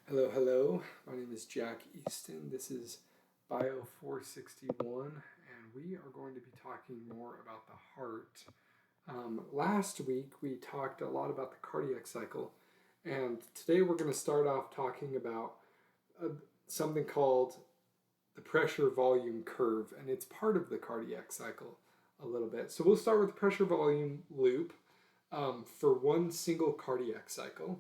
Hello, hello. My name is Jack Easton. This is BIO461, and we are going to be talking more about the heart. Last week, we talked a lot about the cardiac cycle, and today we're going to start off talking about something called the pressure volume curve, and it's part of the cardiac cycle a little bit. So we'll start with the pressure volume loop for one single cardiac cycle.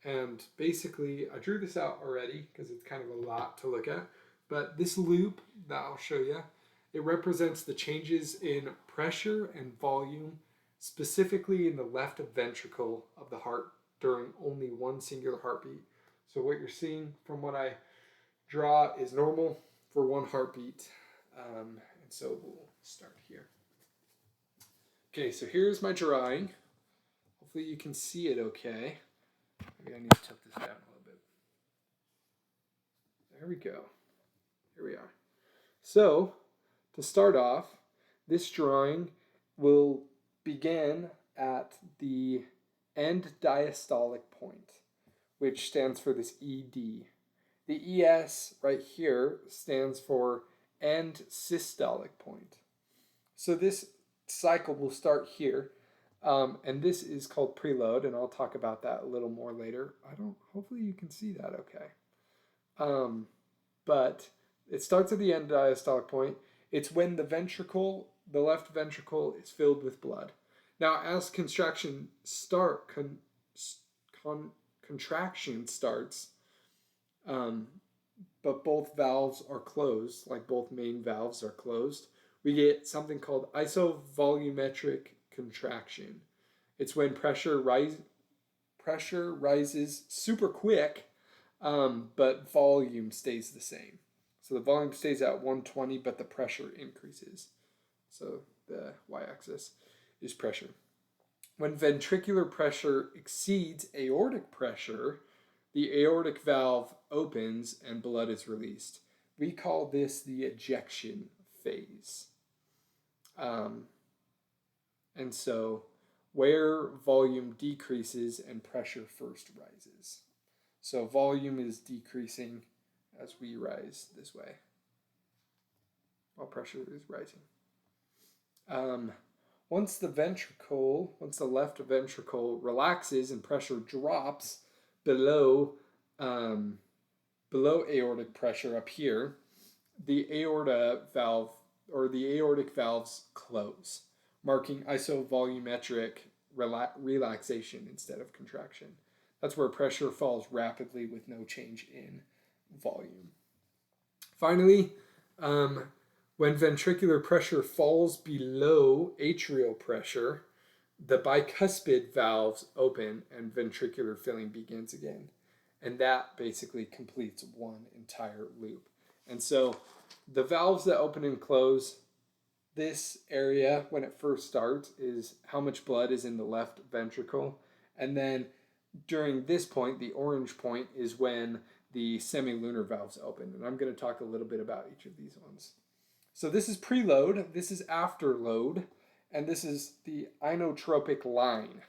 And basically, I drew this out already because it's kind of a lot to look at. But this loop that I'll show you, it represents the changes in pressure and volume, specifically in the left ventricle of the heart during only one singular heartbeat. So what you're seeing from what I draw is normal for one heartbeat. And so we'll start here. Okay, so here's my drawing. Hopefully you can see it okay. Maybe I need to tilt this down a little bit. There we go. Here we are. So, to start off, this drawing will begin at the end diastolic point, which stands for this ED. The ES right here stands for end systolic point. So this cycle will start here. And this is called preload, and I'll talk about that a little more later. Hopefully you can see that okay. But it starts at the end diastolic point. It's when the left ventricle is filled with blood. Now, as contraction starts, but both valves are closed, like both main valves are closed, we get something called isovolumetric contraction. It's when pressure rises super quick, but volume stays the same. So the volume stays at 120, but the pressure increases. So the y-axis is pressure. When ventricular pressure exceeds aortic pressure, the aortic valve opens and blood is released. We call this the ejection phase. And so where volume decreases and pressure first rises. So volume is decreasing as we rise this way, while pressure is rising. Once the left ventricle relaxes and pressure drops below aortic pressure up here, the aorta valve or the aortic valves close, marking isovolumetric relaxation instead of contraction. That's where pressure falls rapidly with no change in volume. Finally, when ventricular pressure falls below atrial pressure, the bicuspid valves open and ventricular filling begins again. And that basically completes one entire loop. And so the valves that open and close, this area when it first starts is how much blood is in the left ventricle. And then during this point, the orange point, is when the semilunar valves open. And I'm going to talk a little bit about each of these ones. So this is preload, this is afterload, and this is the inotropic line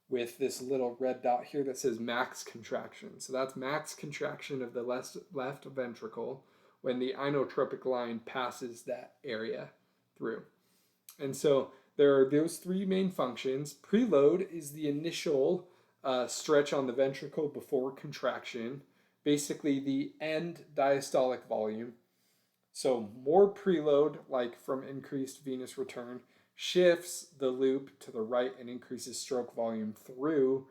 with this little red dot here that says max contraction. So that's max contraction of the left ventricle when the inotropic line passes that area through. And so there are those three main functions. Preload is the initial stretch on the ventricle before contraction, basically the end diastolic volume. So more preload, like from increased venous return, shifts the loop to the right and increases stroke volume through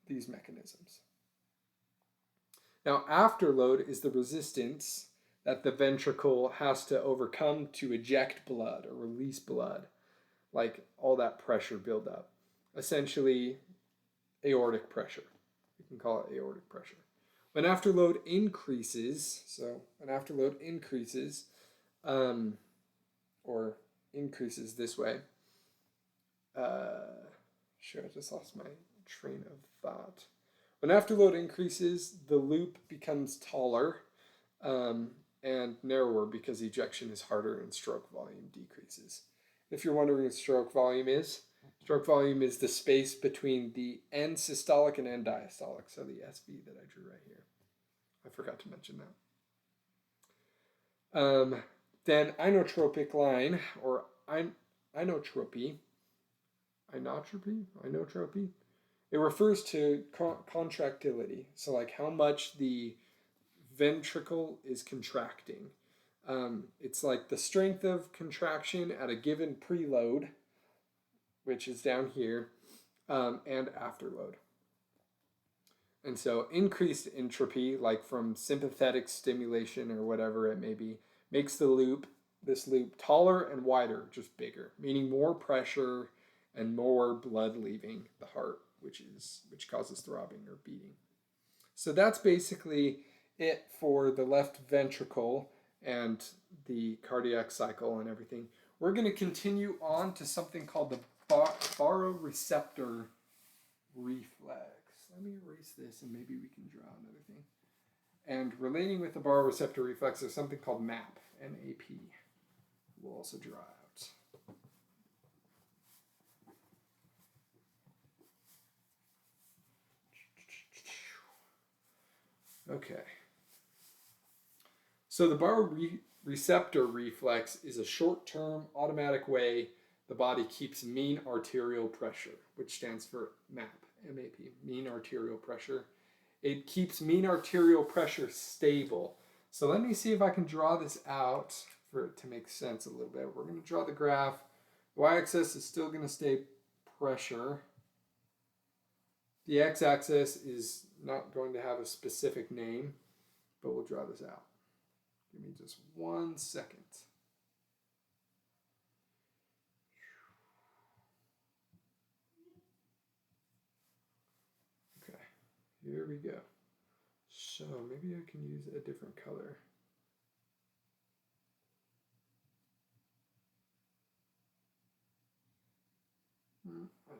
these mechanisms. Now, afterload is the resistance that the ventricle has to overcome to eject blood or release blood, like all that pressure buildup. Essentially, aortic pressure. You can call it aortic pressure. When afterload increases, or increases this way, I just lost my train of thought. When afterload increases, the loop becomes taller and narrower because ejection is harder and stroke volume decreases. If you're wondering what stroke volume is, Stroke volume is the space between the end systolic and end diastolic. So the SV that I drew right here. I forgot to mention that. Then inotropic line, or inotropy. Inotropy. It refers to contractility. So like how much the ventricle is contracting. It's like the strength of contraction at a given preload, which is down here, and afterload. And so increased entropy, like from sympathetic stimulation or whatever it may be, makes this loop taller and wider, just bigger, meaning more pressure and more blood leaving the heart, which causes throbbing or beating. So that's basically it for the left ventricle and the cardiac cycle and everything. We're going to continue on to something called the baroreceptor reflex. Let me erase this and maybe we can draw another thing. And relating with the baroreceptor reflex, there's something called MAP, M-A-P. We'll also draw out. Okay. So the baroreceptor reflex is a short-term automatic way the body keeps mean arterial pressure, which stands for MAP, M-A-P, mean arterial pressure. It keeps mean arterial pressure stable. So let me see if I can draw this out for it to make sense a little bit. We're going to draw the graph. The y-axis is still going to stay pressure. The x-axis is not going to have a specific name, but we'll draw this out. Give me just 1 second. Okay, here we go. So maybe I can use a different color. I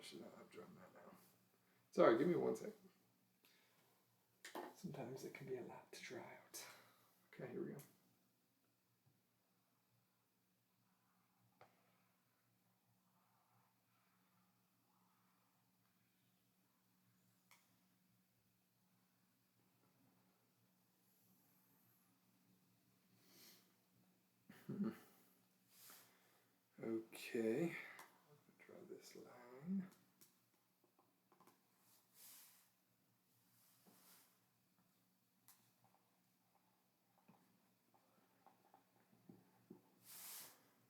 should not have drawn that now. Sorry, give me 1 second. Sometimes it can be a lot to draw out. Okay, here we go. Okay, draw this line.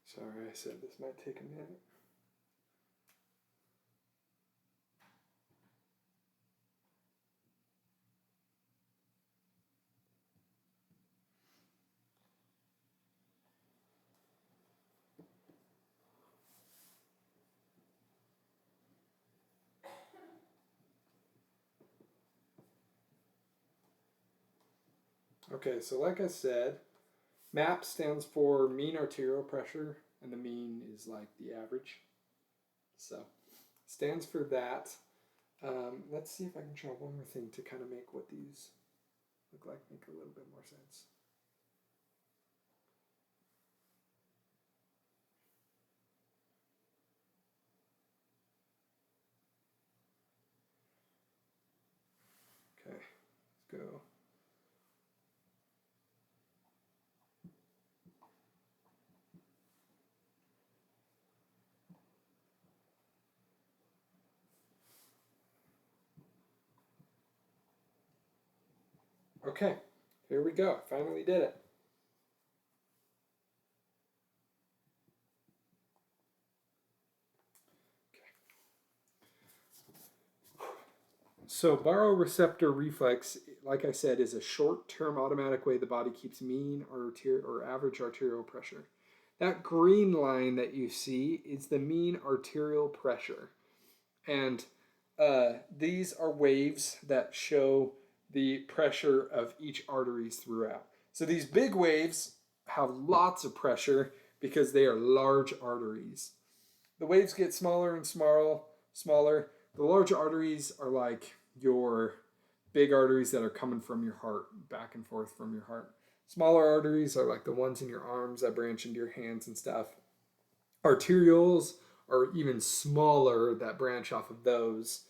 Sorry, I said this might take a minute. Okay, so like I said, MAP stands for mean arterial pressure, and the mean is like the average. So stands for that. Let's see if I can draw one more thing to kind of make what these look like make a little bit more sense. Okay, let's go. Okay, here we go. I finally did it. So baroreceptor reflex, like I said, is a short-term automatic way the body keeps mean or average arterial pressure. That green line that you see is the mean arterial pressure. And these are waves that show the pressure of each arteries throughout. So these big waves have lots of pressure because they are large arteries. The waves get smaller and smaller. The large arteries are like your big arteries that are coming from your heart, back and forth from your heart. Smaller arteries are like the ones in your arms that branch into your hands and stuff. Arterioles are even smaller that branch off of those.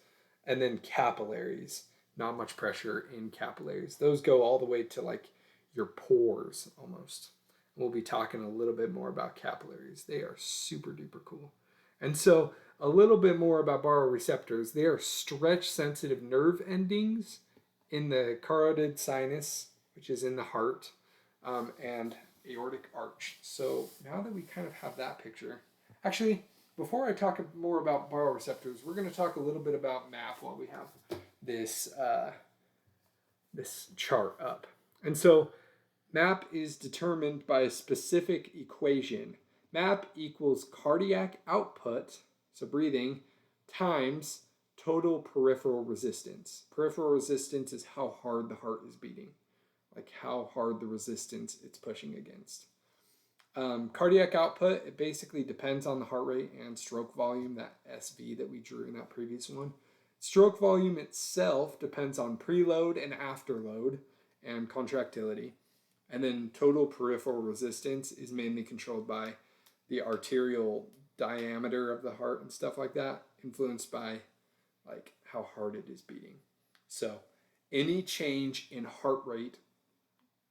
And then capillaries, not much pressure in capillaries. Those go all the way to like your pores almost. We'll be talking a little bit more about capillaries. They are super duper cool. And so a little bit more about baroreceptors. They are stretch sensitive nerve endings in the carotid sinus, which is in the heart, and aortic arch. So now that we kind of have that picture, actually, before I talk more about baroreceptors, we're going to talk a little bit about MAP while we have this this chart up. And so MAP is determined by a specific equation. MAP equals cardiac output, so breathing, times total peripheral resistance. Peripheral resistance is how hard the heart is beating, like how hard the resistance it's pushing against. Cardiac output, it basically depends on the heart rate and stroke volume, that SV that we drew in that previous one. Stroke volume itself depends on preload and afterload and contractility. And then total peripheral resistance is mainly controlled by the arterial diameter of the heart and stuff like that, influenced by like how hard it is beating. So any change in heart rate,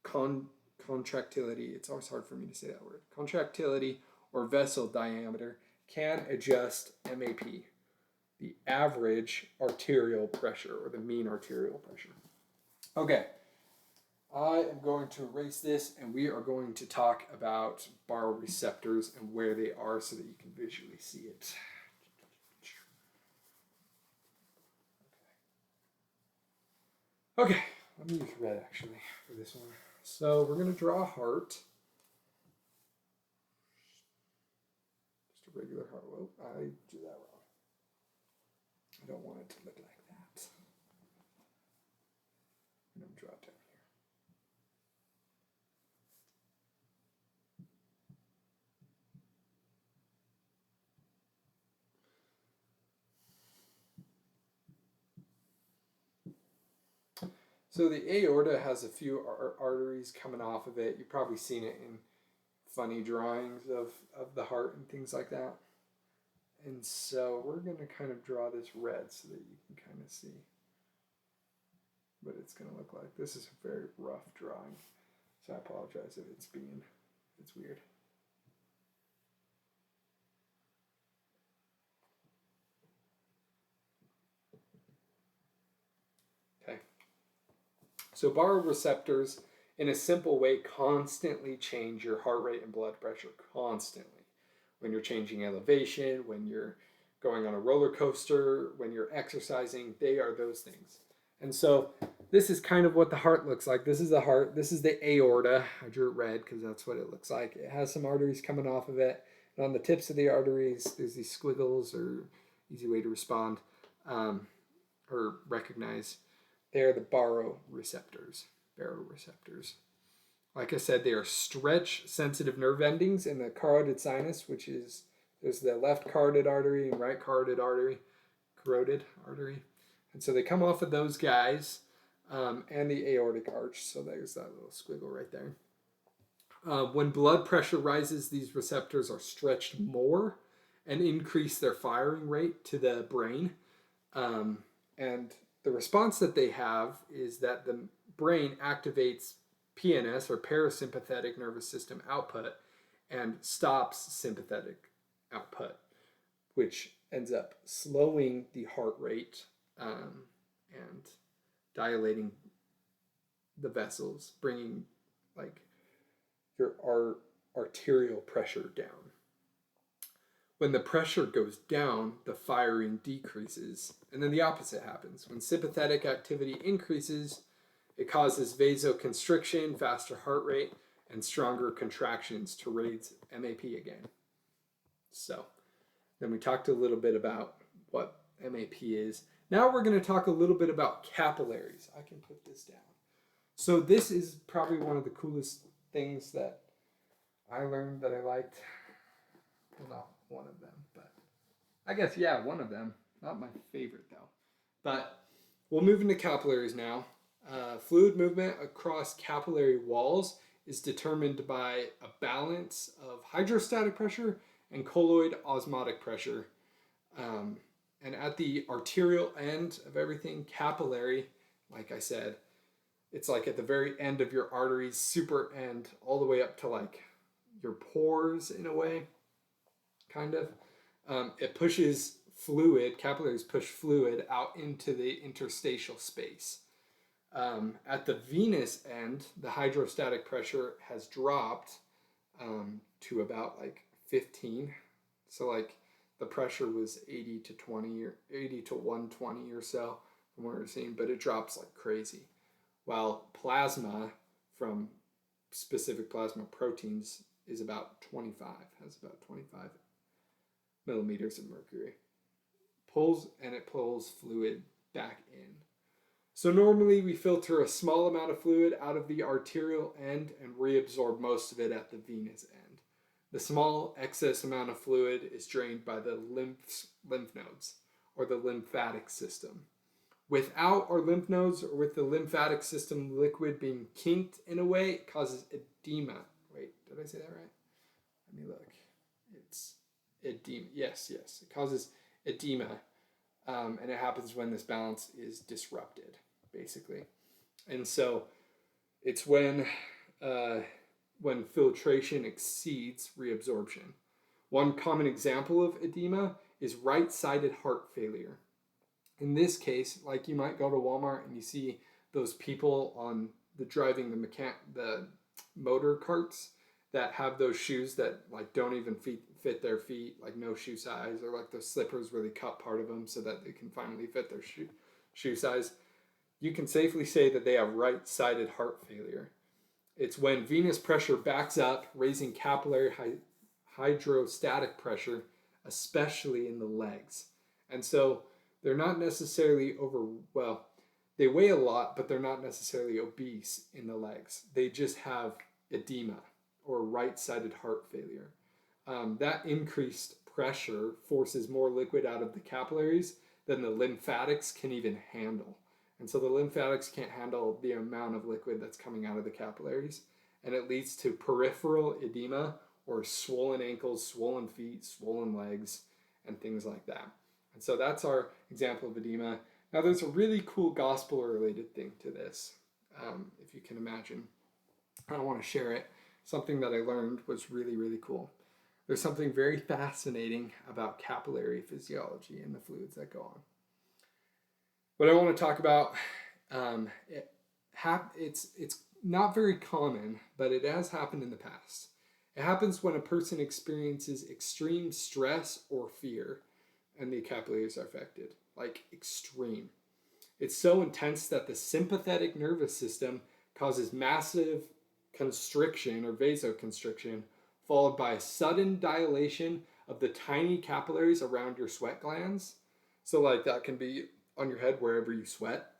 contractility, it's always hard for me to say that word, contractility or vessel diameter can adjust MAP, the average arterial pressure or the mean arterial pressure. Okay, I am going to erase this and we are going to talk about baroreceptors and where they are so that you can visually see it. Okay, let me use red actually for this one. So we're going to draw a heart. Just a regular heart. Whoa, I drew that wrong. I don't want it to look like that. I'm going to draw it down here. So the aorta has a few arteries coming off of it. You've probably seen it in funny drawings of the heart and things like that. And so we're going to kind of draw this red so that you can kind of see what it's going to look like. This is a very rough drawing, so I apologize if it's weird. Okay. So baroreceptors, in a simple way, constantly change your heart rate and blood pressure, constantly. When you're changing elevation, when you're going on a roller coaster, when you're exercising, they are those things. And so this is kind of what the heart looks like. This is the heart. This is the aorta. I drew it red because that's what it looks like. It has some arteries coming off of it. And on the tips of the arteries, there's these squiggles, or easy way to respond or recognize. They're the baroreceptors. Baroreceptors. Like I said, they are stretch-sensitive nerve endings in the carotid sinus, which is, there's the left carotid artery and right carotid artery, And so they come off of those guys and the aortic arch. So there's that little squiggle right there. When blood pressure rises, these receptors are stretched more and increase their firing rate to the brain. And the response that they have is that the brain activates PNS, or parasympathetic nervous system output, and stops sympathetic output, which ends up slowing the heart rate and dilating the vessels, bringing like your arterial pressure down. When the pressure goes down, the firing decreases, and then the opposite happens. When sympathetic activity increases, it causes vasoconstriction, faster heart rate, and stronger contractions to raise MAP again. So then we talked a little bit about what MAP is. Now we're going to talk a little bit about capillaries. I can put this down. So this is probably one of the coolest things that I learned that I liked. Well, not one of them, but I guess, yeah, one of them. Not my favorite, though. But we'll move into capillaries now. Fluid movement across capillary walls is determined by a balance of hydrostatic pressure and colloid osmotic pressure. And at the arterial end of everything, capillary, like I said, it's like at the very end of your arteries, super end, all the way up to like your pores in a way, kind of. It pushes fluid, capillaries push fluid out into the interstitial space. At the venous end, the hydrostatic pressure has dropped to about like 15. So like the pressure was 80 to 20 or 80 to 120 or so from what we're seeing, but it drops like crazy. While plasma from specific plasma proteins is about 25, has about 25 millimeters of mercury. It pulls fluid back in. So normally we filter a small amount of fluid out of the arterial end and reabsorb most of it at the venous end. The small excess amount of fluid is drained by the lymph nodes or the lymphatic system. Without our lymph nodes or with the lymphatic system liquid being kinked in a way, it causes edema. Wait, did I say that right? Let me look. It's edema. Yes. It causes edema. And it happens when this balance is disrupted, basically. And so it's when filtration exceeds reabsorption. One common example of edema is right-sided heart failure. In this case, like you might go to Walmart and you see those people on driving the motor carts that have those shoes that like don't even fit their feet, like no shoe size, or like those slippers where they cut part of them so that they can finally fit their shoe size. You can safely say that they have right-sided heart failure. It's when venous pressure backs up, raising capillary hydrostatic pressure, especially in the legs. And so they're not necessarily they weigh a lot, but they're not necessarily obese in the legs. They just have edema or right-sided heart failure. That increased pressure forces more liquid out of the capillaries than the lymphatics can even handle. And so the lymphatics can't handle the amount of liquid that's coming out of the capillaries, and it leads to peripheral edema or swollen ankles, swollen feet, swollen legs, and things like that. And so that's our example of edema. Now there's a really cool gospel-related thing to this, if you can imagine. I want to share it. Something that I learned was really, really cool. There's something very fascinating about capillary physiology and the fluids that go on. What I want to talk about, it's not very common, but it has happened in the past. It happens when a person experiences extreme stress or fear, and the capillaries are affected, like extreme. It's so intense that the sympathetic nervous system causes massive constriction or vasoconstriction, followed by a sudden dilation of the tiny capillaries around your sweat glands. So like that can be on your head wherever you sweat.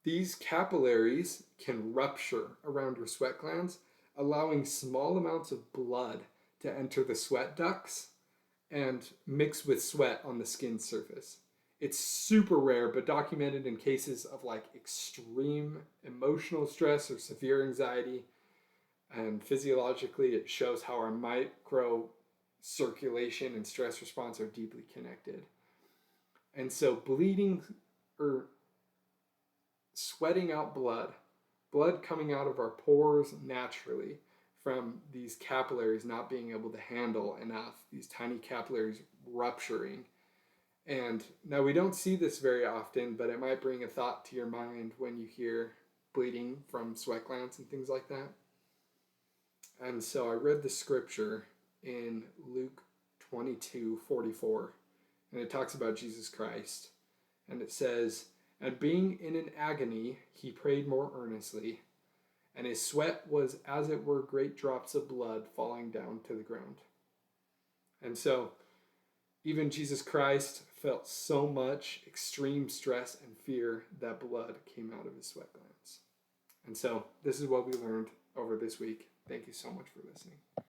These capillaries can rupture around your sweat glands, allowing small amounts of blood to enter the sweat ducts and mix with sweat on the skin surface. It's super rare, but documented in cases of like extreme emotional stress or severe anxiety. And physiologically, it shows how our micro circulation and stress response are deeply connected. And so bleeding or sweating out blood coming out of our pores naturally from these capillaries not being able to handle enough, these tiny capillaries rupturing. And now we don't see this very often, but it might bring a thought to your mind when you hear bleeding from sweat glands and things like that. And so I read the scripture in Luke 22:44, and it talks about Jesus Christ. And it says, "And being in an agony, he prayed more earnestly, and his sweat was as it were great drops of blood falling down to the ground." And so even Jesus Christ felt so much extreme stress and fear that blood came out of his sweat glands. And so this is what we learned over this week. Thank you so much for listening.